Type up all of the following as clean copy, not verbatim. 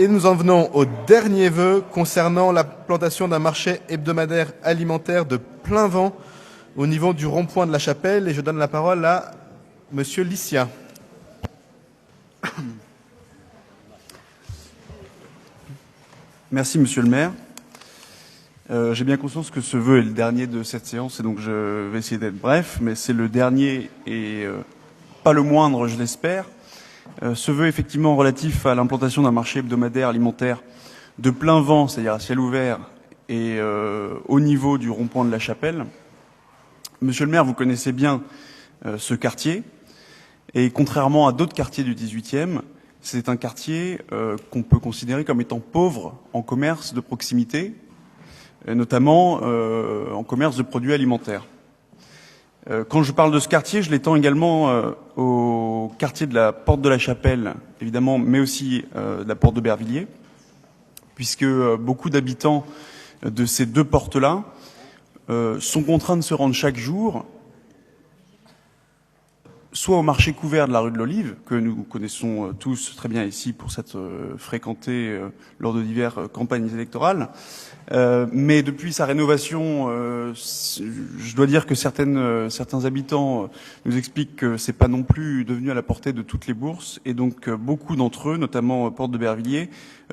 Et nous en venons au dernier vœu concernant la plantation d'un marché hebdomadaire alimentaire de plein vent au niveau du rond-point de la Chapelle. Et je donne la parole à Monsieur Lissia. Merci, Monsieur le maire. J'ai bien conscience que ce vœu est le dernier de cette séance et donc je vais essayer d'être bref, mais c'est le dernier et pas le moindre, je l'espère. Ce vœu effectivement relatif à l'implantation d'un marché hebdomadaire alimentaire de plein vent, c'est-à-dire à ciel ouvert et au niveau du rond-point de la Chapelle. Monsieur le maire, vous connaissez bien ce quartier et contrairement à d'autres quartiers du 18e, c'est un quartier qu'on peut considérer comme étant pauvre en commerce de proximité, notamment en commerce de produits alimentaires. Quand je parle de ce quartier, je l'étends également au quartier de la Porte de la Chapelle, évidemment, mais aussi de la Porte d'Aubervilliers, puisque beaucoup d'habitants de ces deux portes-là sont contraints de se rendre chaque jour soit au marché couvert de la rue de l'Olive, que nous connaissons tous très bien ici pour s'être fréquenté lors de diverses campagnes électorales. Mais depuis sa rénovation, je dois dire que certains habitants nous expliquent que c'est pas non plus devenu à la portée de toutes les bourses, et donc beaucoup d'entre eux, notamment Porte d'Aubervilliers,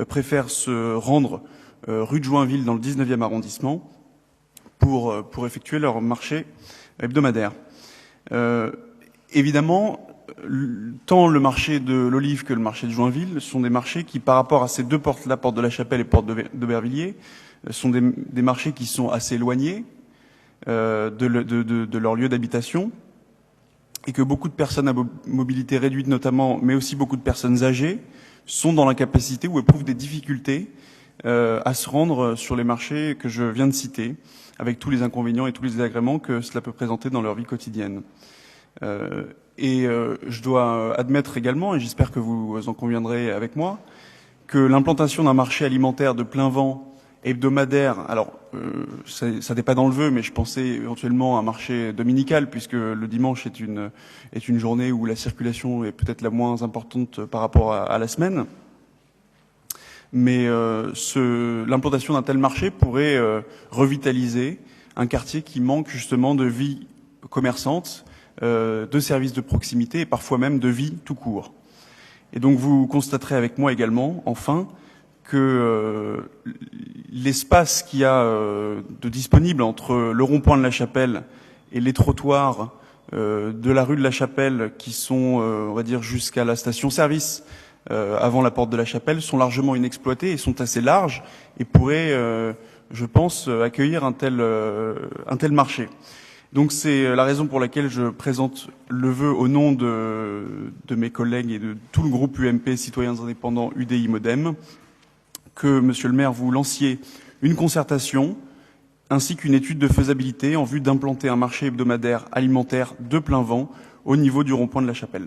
préfèrent se rendre rue de Joinville dans le 19e arrondissement pour effectuer leur marché hebdomadaire. Évidemment, tant le marché de l'Olive que le marché de Joinville sont des marchés qui, par rapport à ces deux portes-là, Porte de la Chapelle et Porte d'Aubervilliers, sont des marchés qui sont assez éloignés de leur lieu d'habitation, et que beaucoup de personnes à mobilité réduite notamment, mais aussi beaucoup de personnes âgées, sont dans l'incapacité ou éprouvent des difficultés à se rendre sur les marchés que je viens de citer, avec tous les inconvénients et tous les désagréments que cela peut présenter dans leur vie quotidienne. Je dois admettre également, et j'espère que vous en conviendrez avec moi, que l'implantation d'un marché alimentaire de plein vent hebdomadaire, alors ça n'est pas dans le vœu, mais je pensais éventuellement à un marché dominical, puisque le dimanche est une journée où la circulation est peut-être la moins importante par rapport à la semaine. Mais l'implantation d'un tel marché pourrait revitaliser un quartier qui manque justement de vie commerçante, de services de proximité et parfois même de vie tout court. Et donc vous constaterez avec moi également, enfin, que l'espace qu'il y a de disponible entre le rond-point de la Chapelle et les trottoirs de la rue de la Chapelle, qui sont, on va dire, jusqu'à la station-service avant la Porte de la Chapelle, sont largement inexploités et sont assez larges et pourraient, je pense, accueillir un tel marché. Donc c'est la raison pour laquelle je présente le vœu au nom de mes collègues et de tout le groupe UMP Citoyens Indépendants UDI Modem, que, Monsieur le maire, vous lanciez une concertation ainsi qu'une étude de faisabilité en vue d'implanter un marché hebdomadaire alimentaire de plein vent au niveau du rond-point de la Chapelle.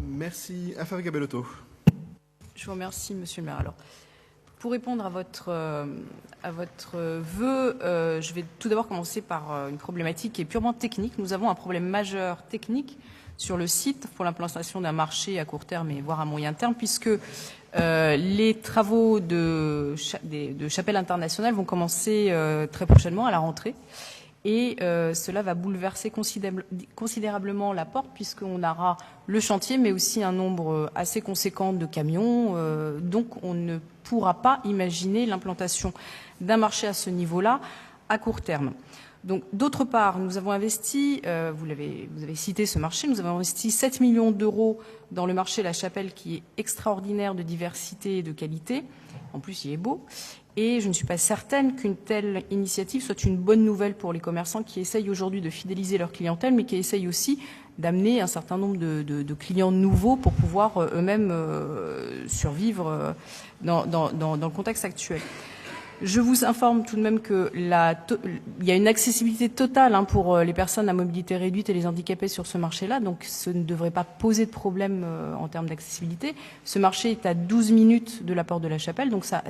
Merci. Affaire Gabellotto. Je vous remercie, Monsieur le maire. Alors, pour répondre à votre vœu, je vais tout d'abord commencer par une problématique qui est purement technique. Nous avons un problème majeur technique sur le site pour l'implantation d'un marché à court terme et voire à moyen terme, puisque les travaux de Chapelle Internationale vont commencer très prochainement à la rentrée. Et cela va bouleverser considérablement la porte, puisqu'on aura le chantier, mais aussi un nombre assez conséquent de camions. Donc on ne pourra pas imaginer l'implantation d'un marché à ce niveau-là à court terme. Donc, d'autre part, nous avons investi, vous avez cité ce marché, nous avons investi 7 millions d'euros dans le marché La Chapelle, qui est extraordinaire de diversité et de qualité. En plus, il est beau. Et je ne suis pas certaine qu'une telle initiative soit une bonne nouvelle pour les commerçants qui essayent aujourd'hui de fidéliser leur clientèle, mais qui essayent aussi d'amener un certain nombre de clients nouveaux pour pouvoir eux-mêmes survivre dans le contexte actuel. Je vous informe tout de même que il y a une accessibilité totale pour les personnes à mobilité réduite et les handicapés sur ce marché-là, donc ce ne devrait pas poser de problème en termes d'accessibilité. Ce marché est à 12 minutes de la Porte de la Chapelle, donc ça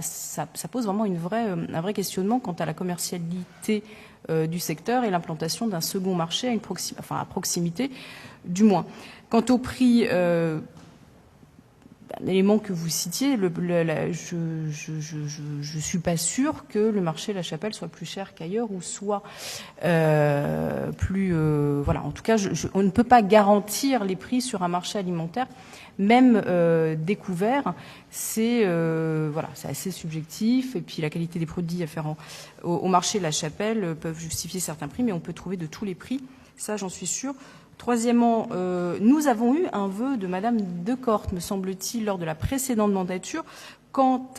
pose vraiment un vrai questionnement quant à la commercialité du secteur et l'implantation d'un second marché à proximité, du moins. Quant au prix un élément que vous citiez, je suis pas sûre que le marché La Chapelle soit plus cher qu'ailleurs ou soit plus voilà. En tout cas, on ne peut pas garantir les prix sur un marché alimentaire, même découvert. C'est voilà, c'est assez subjectif. Et puis la qualité des produits afférents au marché La Chapelle peuvent justifier certains prix, mais on peut trouver de tous les prix. Ça, j'en suis sûre. Troisièmement, nous avons eu un vœu de Madame Decorte, me semble-t-il, lors de la précédente mandature, quant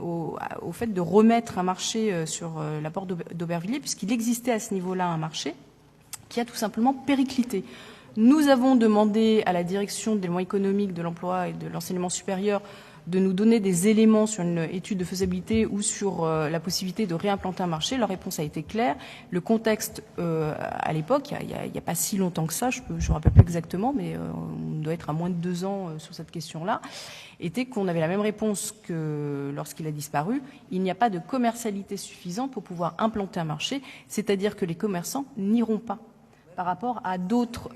au fait de remettre un marché sur la porte d'Aubervilliers, puisqu'il existait à ce niveau-là un marché qui a tout simplement périclité. Nous avons demandé à la direction des moyens économiques, de l'emploi et de l'enseignement supérieur de nous donner des éléments sur une étude de faisabilité ou sur la possibilité de réimplanter un marché. Leur réponse a été claire. Le contexte, à l'époque, il y a pas si longtemps que ça, je me rappelle plus exactement, mais on doit être à moins de 2 ans sur cette question-là, était qu'on avait la même réponse que lorsqu'il a disparu. Il n'y a pas de commercialité suffisante pour pouvoir implanter un marché, c'est-à-dire que les commerçants n'iront pas par rapport à d'autres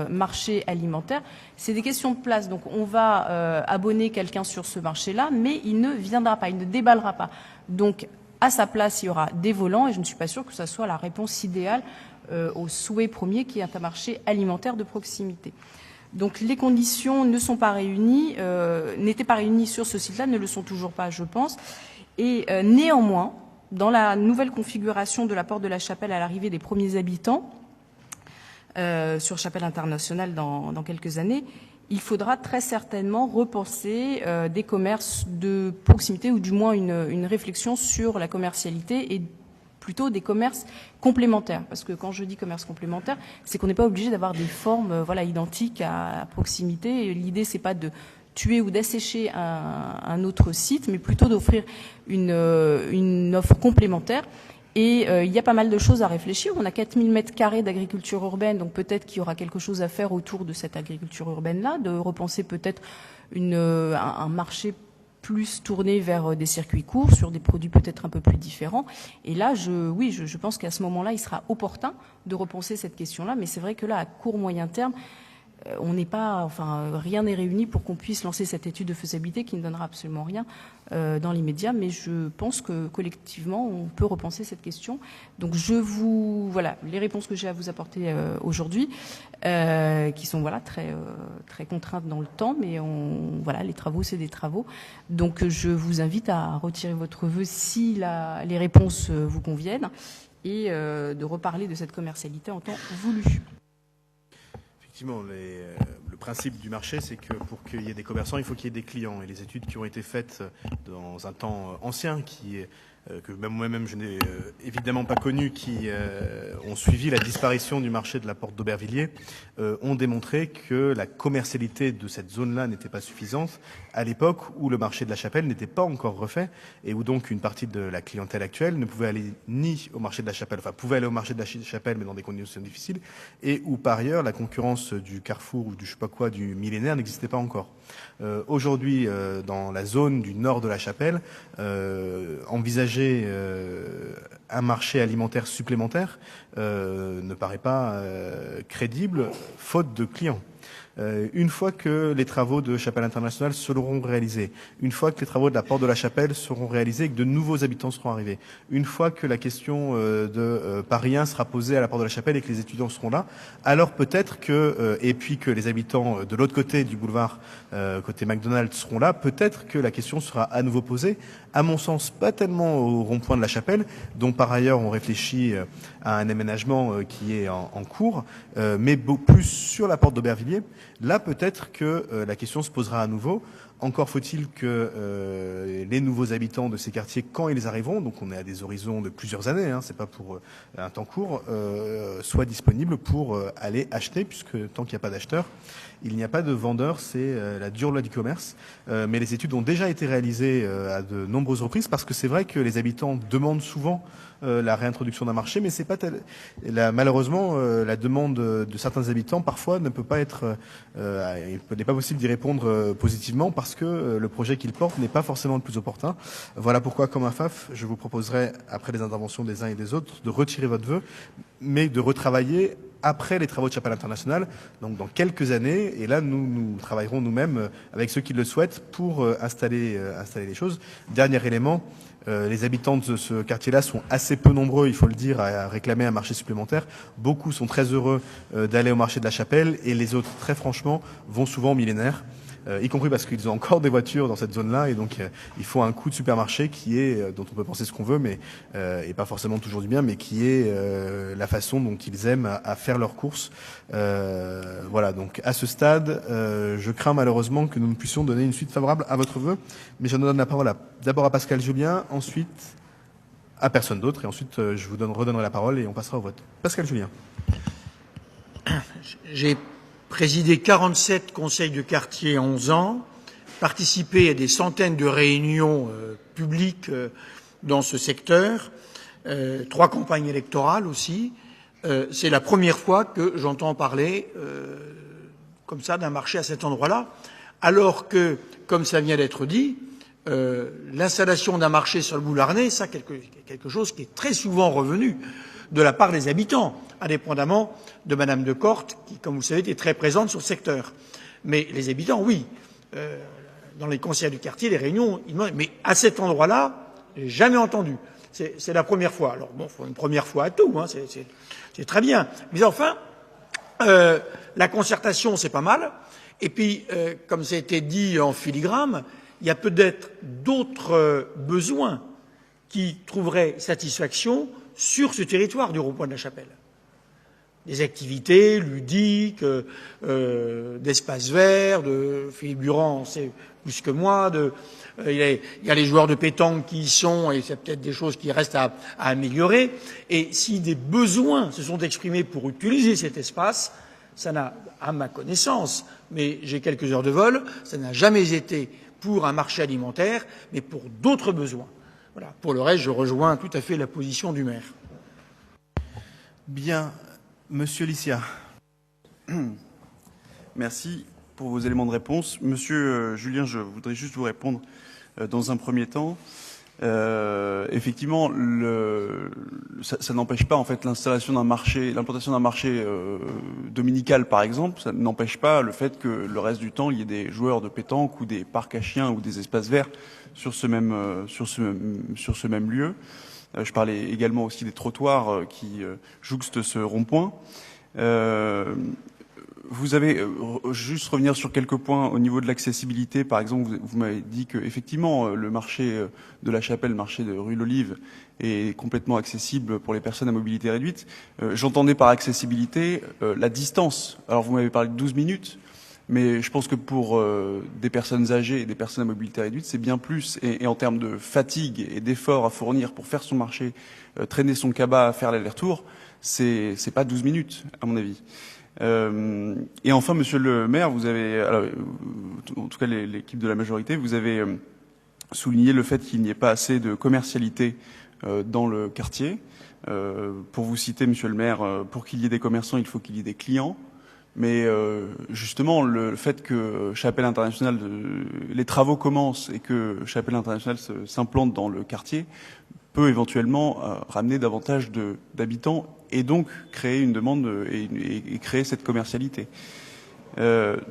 marchés alimentaires. C'est des questions de place. Donc on va abonner quelqu'un sur ce marché-là, mais il ne viendra pas, il ne déballera pas. Donc à sa place, il y aura des volants, et je ne suis pas sûre que ça soit la réponse idéale au souhait premier qui est un marché alimentaire de proximité. Donc les conditions ne sont pas réunies, n'étaient pas réunies sur ce site-là, ne le sont toujours pas, je pense. Et néanmoins, dans la nouvelle configuration de la porte de la Chapelle à l'arrivée des premiers habitants, sur Chapelle Internationale dans quelques années, il faudra très certainement repenser des commerces de proximité, ou du moins une réflexion sur la commercialité et plutôt des commerces complémentaires. Parce que quand je dis commerce complémentaire, c'est qu'on n'est pas obligé d'avoir des formes identiques à proximité. L'idée, c'est pas de tuer ou d'assécher un autre site, mais plutôt d'offrir une offre complémentaire. Et il y a pas mal de choses à réfléchir. On a 4000 mètres carrés d'agriculture urbaine, donc peut-être qu'il y aura quelque chose à faire autour de cette agriculture urbaine-là, de repenser peut-être un marché plus tourné vers des circuits courts, sur des produits peut-être un peu plus différents. Et là, je pense qu'à ce moment-là, il sera opportun de repenser cette question-là. Mais c'est vrai que là, à court moyen terme, on n'est pas, rien n'est réuni pour qu'on puisse lancer cette étude de faisabilité qui ne donnera absolument rien dans l'immédiat. Mais je pense que collectivement, on peut repenser cette question. Donc voilà, les réponses que j'ai à vous apporter aujourd'hui, qui sont très très contraintes dans le temps, mais les travaux, c'est des travaux. Donc je vous invite à retirer votre vœu si les réponses vous conviennent, et de reparler de cette commercialité en temps voulu. Effectivement, le principe du marché, c'est que pour qu'il y ait des commerçants, il faut qu'il y ait des clients. Et les études qui ont été faites dans un temps ancien, que même moi-même je n'ai évidemment pas connu, qui ont suivi la disparition du marché de la porte d'Aubervilliers, ont démontré que la commercialité de cette zone-là n'était pas suffisante à l'époque où le marché de la Chapelle n'était pas encore refait, et où donc une partie de la clientèle actuelle ne pouvait aller ni au marché de la Chapelle, pouvait aller au marché de la Chapelle mais dans des conditions difficiles, et où par ailleurs la concurrence du Carrefour ou du je sais pas quoi, du Millénaire n'existait pas encore. Aujourd'hui, dans la zone du nord de la Chapelle, envisager un marché alimentaire supplémentaire ne paraît pas crédible, faute de clients. Une fois que les travaux de Chapelle Internationale seront réalisés, une fois que les travaux de la porte de la Chapelle seront réalisés et que de nouveaux habitants seront arrivés, une fois que la question de Paris 1 sera posée à la porte de la Chapelle et que les étudiants seront là, alors peut-être et puis que les habitants de l'autre côté du boulevard, côté McDonald's, seront là, peut-être que la question sera à nouveau posée. À mon sens, pas tellement au rond-point de la Chapelle, dont par ailleurs on réfléchit à un aménagement qui est en cours, mais plus sur la porte d'Aubervilliers. Là, peut-être que la question se posera à nouveau. Encore faut-il que les nouveaux habitants de ces quartiers, quand ils arriveront, donc on est à des horizons de plusieurs années, c'est pas pour un temps court, soient disponibles pour aller acheter, puisque tant qu'il n'y a pas d'acheteurs, il n'y a pas de vendeurs, c'est la dure loi du commerce. Mais les études ont déjà été réalisées à de nombreuses reprises, parce que c'est vrai que les habitants demandent souvent la réintroduction d'un marché, mais c'est pas malheureusement la demande de certains habitants parfois ne peut pas être, il n'est pas possible d'y répondre positivement, parce que le projet qu'ils portent n'est pas forcément le plus opportun. Voilà pourquoi, comme un FAF, je vous proposerai, après les interventions des uns et des autres, de retirer votre vœu, mais de retravailler après les travaux de Chapelle International, donc dans quelques années. Et là, nous travaillerons nous-mêmes avec ceux qui le souhaitent pour installer les choses. Dernier élément, les habitants de ce quartier-là sont assez peu nombreux, il faut le dire, à réclamer un marché supplémentaire. Beaucoup sont très heureux d'aller au marché de la Chapelle, et les autres, très franchement, vont souvent au millénaire. Y compris parce qu'ils ont encore des voitures dans cette zone-là, et donc il faut un coût de supermarché qui est, dont on peut penser ce qu'on veut, mais et pas forcément toujours du bien, mais qui est la façon dont ils aiment à faire leurs courses. Voilà, donc à ce stade, je crains malheureusement que nous ne puissions donner une suite favorable à votre vœu, mais je donne la parole d'abord à Pascal Julien, ensuite à personne d'autre, et ensuite je vous redonnerai la parole et on passera au vote. Pascal Julien. J'ai présidé 47 conseils de quartier en 11 ans, participé à des centaines de réunions publiques dans ce secteur, 3 campagnes électorales aussi. C'est la première fois que j'entends parler comme ça d'un marché à cet endroit-là, alors que, comme ça vient d'être dit, l'installation d'un marché sur le Boulard-Ney, ça quelque chose qui est très souvent revenu de la part des habitants, indépendamment de Madame de Corte, qui, comme vous le savez, était très présente sur le secteur. Mais les habitants, oui, dans les conseils du quartier, les réunions, mais à cet endroit-là, j'ai jamais entendu. C'est la première fois. Alors bon, faut une première fois à tout, hein, c'est très bien. Mais enfin, la concertation, c'est pas mal. Et puis, comme ça a été dit en filigrane, il y a peut-être d'autres besoins qui trouveraient satisfaction sur ce territoire du rond-point de la Chapelle. Des activités ludiques, d'espaces verts, de Philippe Durand, c'est plus que moi, il y a les joueurs de pétanque qui y sont, et c'est peut-être des choses qui restent à améliorer. Et si des besoins se sont exprimés pour utiliser cet espace, ça n'a, à ma connaissance, mais j'ai quelques heures de vol, ça n'a jamais été pour un marché alimentaire, mais pour d'autres besoins. Voilà. Pour le reste, je rejoins tout à fait la position du maire. Bien. Monsieur Licia. Merci pour vos éléments de réponse. Monsieur Julien, je voudrais juste vous répondre dans un premier temps. Effectivement, ça n'empêche pas en fait l'implantation d'un marché dominical, par exemple. Ça n'empêche pas le fait que le reste du temps, il y ait des joueurs de pétanque ou des parcs à chiens ou des espaces verts sur ce même lieu. Je parlais également aussi des trottoirs qui jouxtent ce rond-point. Vous avez juste revenir sur quelques points au niveau de l'accessibilité. Par exemple, vous m'avez dit que effectivement le marché de la Chapelle, le marché de rue l'Olive, est complètement accessible pour les personnes à mobilité réduite. J'entendais par accessibilité la distance. Alors vous m'avez parlé de 12 minutes. Mais je pense que pour des personnes âgées et des personnes à mobilité réduite, c'est bien plus. Et en termes de fatigue et d'efforts à fournir pour faire son marché, traîner son cabas, faire l'aller-retour, c'est pas 12 minutes, à mon avis. Et enfin, monsieur le maire, vous avez, alors, en tout cas l'équipe de la majorité, vous avez souligné le fait qu'il n'y ait pas assez de commercialité dans le quartier. Pour vous citer, monsieur le maire, pour qu'il y ait des commerçants, il faut qu'il y ait des clients. Mais justement, le fait que Chapelle International, les travaux commencent et que Chapelle International s'implante dans le quartier, peut éventuellement ramener davantage d'habitants et donc créer une demande et créer cette commercialité.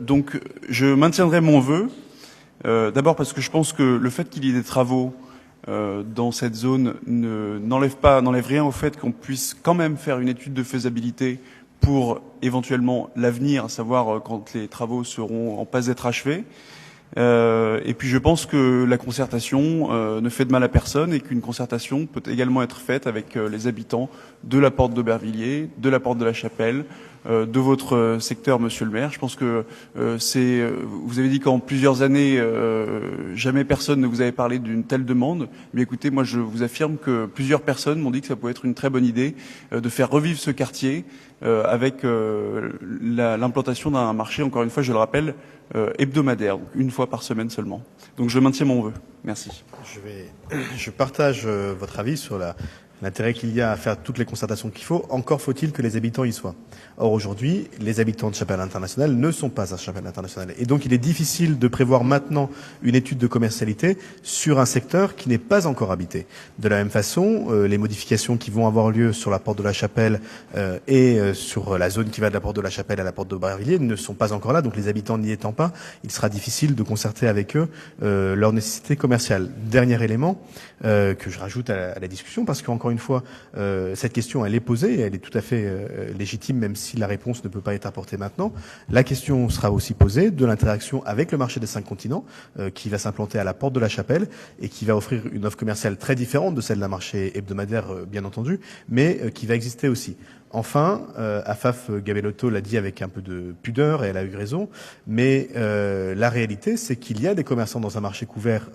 Donc, je maintiendrai mon vœu. D'abord parce que je pense que le fait qu'il y ait des travaux dans cette zone n'enlève rien au fait qu'on puisse quand même faire une étude de faisabilité pour éventuellement l'avenir, à savoir quand les travaux seront en passe d'être achevés. Et puis je pense que la concertation ne fait de mal à personne et qu'une concertation peut également être faite avec les habitants de la porte d'Aubervilliers, de la porte de la Chapelle, de votre secteur, monsieur le maire. Je pense que vous avez dit qu'en plusieurs années, jamais personne ne vous avait parlé d'une telle demande. Mais écoutez, moi je vous affirme que plusieurs personnes m'ont dit que ça pouvait être une très bonne idée de faire revivre ce quartier avec l'implantation d'un marché, encore une fois, je le rappelle, hebdomadaire, donc une fois par semaine seulement. Donc je maintiens mon vœu. Merci. Je partage votre avis sur l'intérêt qu'il y a à faire toutes les concertations qu'il faut, encore faut-il que les habitants y soient. Or, aujourd'hui, les habitants de Chapelle Internationale ne sont pas à Chapelle Internationale. Et donc, il est difficile de prévoir maintenant une étude de commercialité sur un secteur qui n'est pas encore habité. De la même façon, les modifications qui vont avoir lieu sur la porte de la Chapelle et sur la zone qui va de la porte de la Chapelle à la porte d'Aubervilliers ne sont pas encore là. Donc, les habitants n'y étant pas, il sera difficile de concerter avec eux leur nécessité commerciale. Dernier élément que je rajoute à la discussion, parce qu'encore une fois, cette question, elle est posée, et elle est tout à fait légitime, même si la réponse ne peut pas être apportée maintenant. La question sera aussi posée de l'interaction avec le marché des 5 continents, qui va s'implanter à la porte de la Chapelle et qui va offrir une offre commerciale très différente de celle d'un marché hebdomadaire, bien entendu, mais qui va exister aussi. Enfin, Afaf Gabellotto l'a dit avec un peu de pudeur, et elle a eu raison, mais la réalité, c'est qu'il y a des commerçants dans un marché couvert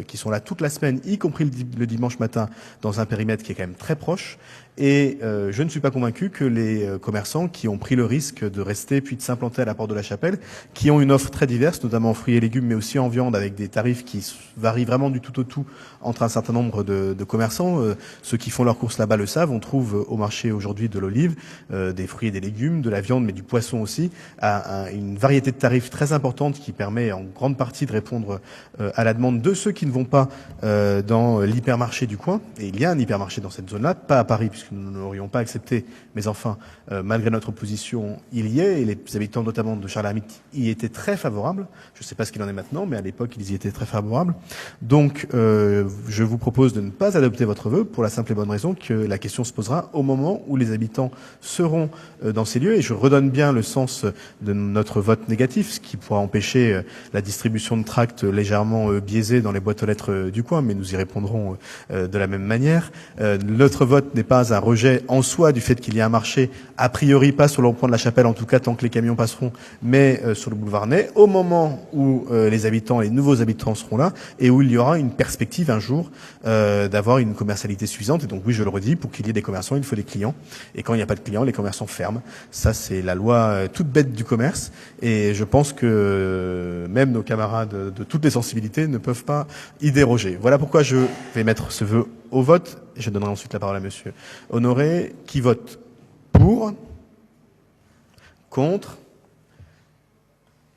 qui sont là toute la semaine, y compris le dimanche matin, dans un périmètre qui est quand même très proche. Et je ne suis pas convaincu que les commerçants qui ont pris le risque de rester puis de s'implanter à la porte de la Chapelle, qui ont une offre très diverse, notamment en fruits et légumes, mais aussi en viande, avec des tarifs qui varient vraiment du tout au tout entre un certain nombre de commerçants. Ceux qui font leurs courses là-bas le savent. On trouve au marché aujourd'hui de l'olive, des fruits et des légumes, de la viande, mais du poisson aussi, à une variété de tarifs très importante qui permet en grande partie de répondre à la demande de ceux qui ne vont pas dans l'hypermarché du coin. Et il y a un hypermarché dans cette zone-là, pas à Paris, puisque nous n'aurions pas accepté, mais enfin, malgré notre opposition, il y est, et les habitants notamment de Charles-Hermite y étaient très favorables. Je ne sais pas ce qu'il en est maintenant, mais à l'époque, ils y étaient très favorables. Donc, je vous propose de ne pas adopter votre vœu, pour la simple et bonne raison que la question se posera au moment où les habitants seront dans ces lieux, et je redonne bien le sens de notre vote négatif, ce qui pourra empêcher la distribution de tracts légèrement biaisés dans les boîtes aux lettres du coin, mais nous y répondrons de la même manière. Notre vote n'est pas un rejet en soi du fait qu'il y a un marché, a priori pas sur le rond-point de la Chapelle, en tout cas tant que les camions passeront, mais sur le boulevard Ney, au moment où les nouveaux habitants seront là, et où il y aura une perspective un jour d'avoir une commercialité suffisante. Et donc oui, je le redis, pour qu'il y ait des commerçants, il faut des clients. Et quand il n'y a pas de clients, les commerçants ferment. Ça, c'est la loi toute bête du commerce. Et je pense que même nos camarades de toutes les sensibilités ne peuvent pas y déroger. Voilà pourquoi je vais mettre ce vœu au vote. Je donnerai ensuite la parole à Monsieur Honoré, qui vote pour, contre.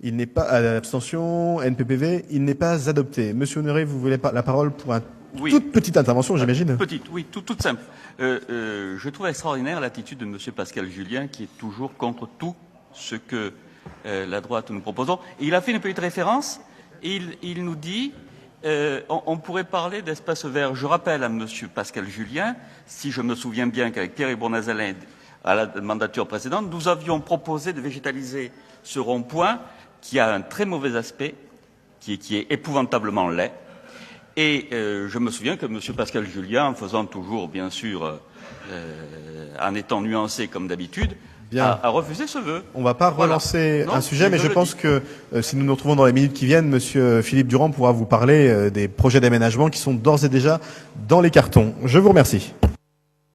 Il n'est pas abstention, NPPV, il n'est pas adopté. Monsieur Honoré, vous voulez la parole pour Oui. toute petite intervention, j'imagine. Petite, oui, toute simple. Je trouve extraordinaire l'attitude de Monsieur Pascal Julien, qui est toujours contre tout ce que la droite nous proposons. Et il a fait une petite référence. Il nous dit, on pourrait parler d'espace vert. Je rappelle à Monsieur Pascal Julien, si je me souviens bien, qu'avec Pierre Bournazalin, à la mandature précédente, nous avions proposé de végétaliser ce rond-point qui a un très mauvais aspect, qui est épouvantablement laid. Et je me souviens que M. Pascal Julien, en faisant toujours, bien sûr, en étant nuancé comme d'habitude, a refusé ce vœu. On ne va pas relancer un sujet, mais je pense que si nous nous retrouvons dans les minutes qui viennent, M. Philippe Durand pourra vous parler des projets d'aménagement qui sont d'ores et déjà dans les cartons. Je vous remercie.